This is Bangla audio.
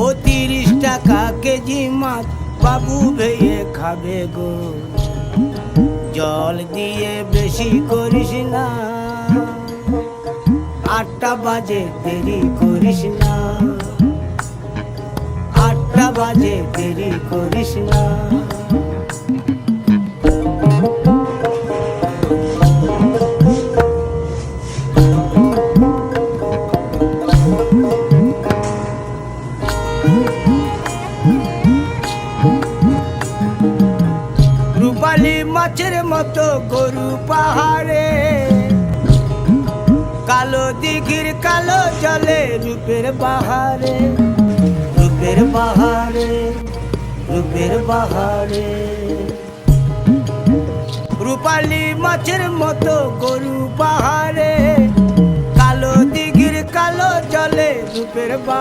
ও 30 টাকা কেজি মাছ বাবু ভেয়ে খাবে গো। জল দিয়ে বেশি করিস না, 8টা বাজে দেরি করিস না, 8টা বাজে দেরি করিস না। রূপালী মাছের মতো গরু পাহাড়ে, কালো দিঘির কালো জলে রূপের বাহারে, রূপের বাহারে, রূপের বাহারে। রূপালী মাছের মতো গরু পাহাড়ে, কালো দিঘির কালো জলে রূপের বাহারে।